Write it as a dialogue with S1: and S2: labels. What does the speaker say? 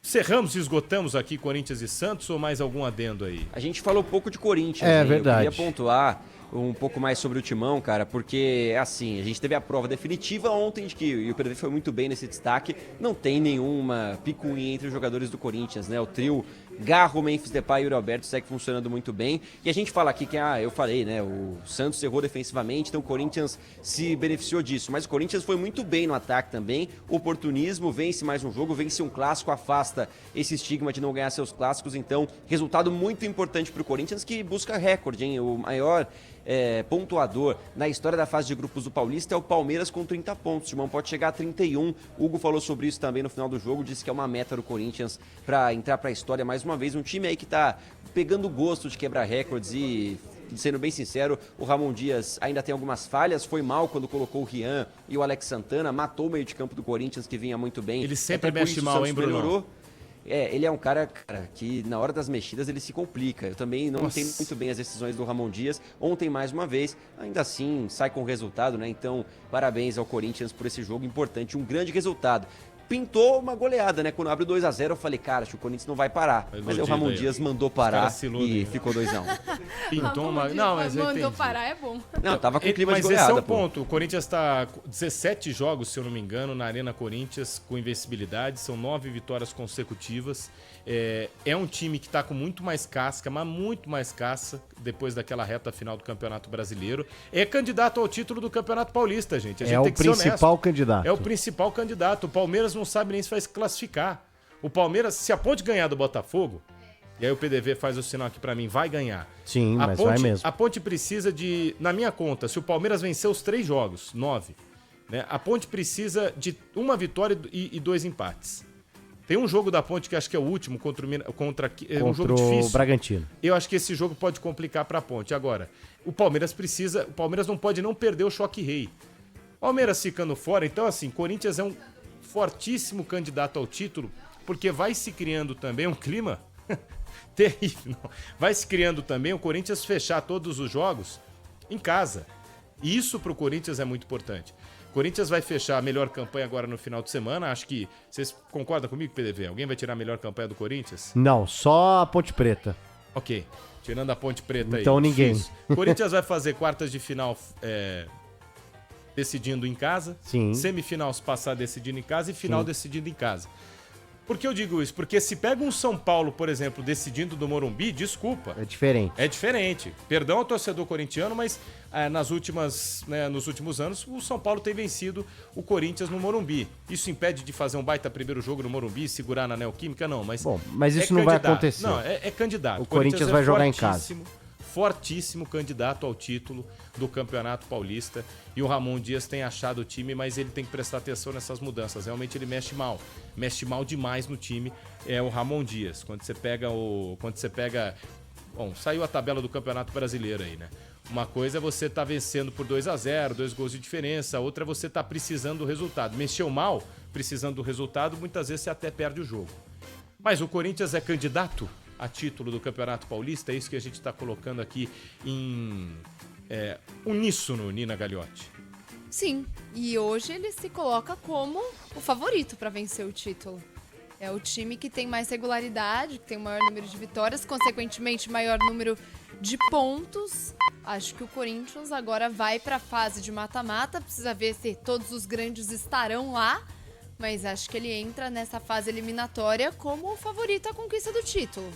S1: Cerramos e esgotamos aqui Corinthians e Santos ou mais algum adendo aí?
S2: A gente falou pouco de Corinthians,
S3: É
S2: hein?
S3: verdade.
S2: Eu queria pontuar um pouco mais sobre o Timão, cara, porque, assim, a gente teve a prova definitiva ontem de que, e o PDV foi muito bem nesse destaque, não tem nenhuma picuinha entre os jogadores do Corinthians, né? O trio Garro, Memphis Depay e Yuri Alberto segue funcionando muito bem. E a gente fala aqui que, eu falei, né? O Santos errou defensivamente, então o Corinthians se beneficiou disso. Mas o Corinthians foi muito bem no ataque também. Oportunismo, vence mais um jogo, vence um clássico, afasta esse estigma de não ganhar seus clássicos. Então, resultado muito importante para o Corinthians, que busca recorde, hein? O maior pontuador na história da fase de grupos do Paulista é o Palmeiras com 30 pontos. O Timão pode chegar a 31. Hugo falou sobre isso também no final do jogo, disse que é uma meta do Corinthians para entrar para a história mais uma vez. Um time aí que tá pegando gosto de quebrar recordes e, sendo bem sincero, o Ramon Dias ainda tem algumas falhas, foi mal quando colocou o Rian e o Alex Santana, matou o meio de campo do Corinthians que vinha muito bem.
S1: Ele sempre mexe mal, hein, Bruno?
S2: Melhorou. Ele é um cara que na hora das mexidas ele se complica. Eu também não entendo muito bem as decisões do Ramon Dias. Ontem, mais uma vez, ainda assim sai com resultado, né? Então, parabéns ao Corinthians por esse jogo importante, um grande resultado. Pintou uma goleada, né? Quando abre 2-0, eu falei, cara, acho que o Corinthians não vai parar. Mas aí o Ramon Dias mandou parar e ficou 2-1.
S1: Pintou uma... Não, mas
S4: mandou parar é bom.
S2: Não, tava com clima de
S1: mas
S2: goleada.
S1: Esse é o ponto. O Corinthians tá 17 jogos, se eu não me engano, na Arena Corinthians, com invencibilidade. São 9 vitórias consecutivas. É um time que tá com muito mais casca, mas muito mais casca, depois daquela reta final do Campeonato Brasileiro. É candidato ao título do Campeonato Paulista, gente. A gente tem que ser honesto.
S3: É o principal candidato.
S1: É o principal candidato. O Palmeiras não sabe nem se vai se classificar. O Palmeiras, se a Ponte ganhar do Botafogo, e aí o PDV faz o sinal aqui pra mim, vai ganhar.
S3: Sim, mas vai mesmo.
S1: A Ponte precisa de, na minha conta, se o Palmeiras vencer os 3 jogos, 9, né, a Ponte precisa de 1 vitória e 2 empates. Tem um jogo da Ponte que acho que é o último contra um jogo difícil.
S3: O Bragantino.
S1: Eu acho que esse jogo pode complicar pra Ponte. Agora, o Palmeiras não pode não perder o choque rei. Palmeiras ficando fora, então assim, Corinthians é um fortíssimo candidato ao título, porque vai se criando também um clima terrível. Vai se criando também o Corinthians fechar todos os jogos em casa. E isso pro Corinthians é muito importante. O Corinthians vai fechar a melhor campanha agora no final de semana. Acho que vocês concordam comigo, PDV? Alguém vai tirar a melhor campanha do Corinthians?
S3: Não, só a Ponte Preta.
S1: Ok, tirando a Ponte Preta aí.
S3: Então ninguém.
S1: O Corinthians vai fazer quartas de final decidindo em casa.
S3: Sim.
S1: Semifinal passar decidindo em casa e final decidindo em casa. Por que eu digo isso? Porque se pega um São Paulo, por exemplo, decidindo do Morumbi, desculpa.
S3: É diferente.
S1: É diferente. Perdão ao torcedor corintiano, mas nos últimos anos, o São Paulo tem vencido o Corinthians no Morumbi. Isso impede de fazer um baita primeiro jogo no Morumbi e segurar na Neoquímica? Não, mas...
S3: Bom, mas isso não vai acontecer.
S1: Não, é candidato.
S3: O Corinthians vai jogar em casa.
S1: Fortíssimo candidato ao título do Campeonato Paulista. E o Ramon Dias tem achado o time, mas ele tem que prestar atenção nessas mudanças. Realmente ele mexe mal. Mexe mal demais no time. É o Ramon Dias. Quando você pega Bom, saiu a tabela do Campeonato Brasileiro aí, né? Uma coisa é você estar vencendo por 2-0, 2 gols de diferença. A outra é você estar precisando do resultado. Mexeu mal, precisando do resultado, muitas vezes você até perde o jogo. Mas o Corinthians é candidato a título do Campeonato Paulista, é isso que a gente está colocando aqui em uníssono, Nina Gagliotti.
S4: Sim, e hoje ele se coloca como o favorito para vencer o título. É o time que tem mais regularidade, que tem o maior número de vitórias, consequentemente maior número de pontos. Acho que o Corinthians agora vai para a fase de mata-mata, precisa ver se todos os grandes estarão lá, mas acho que ele entra nessa fase eliminatória como o favorito à conquista do título.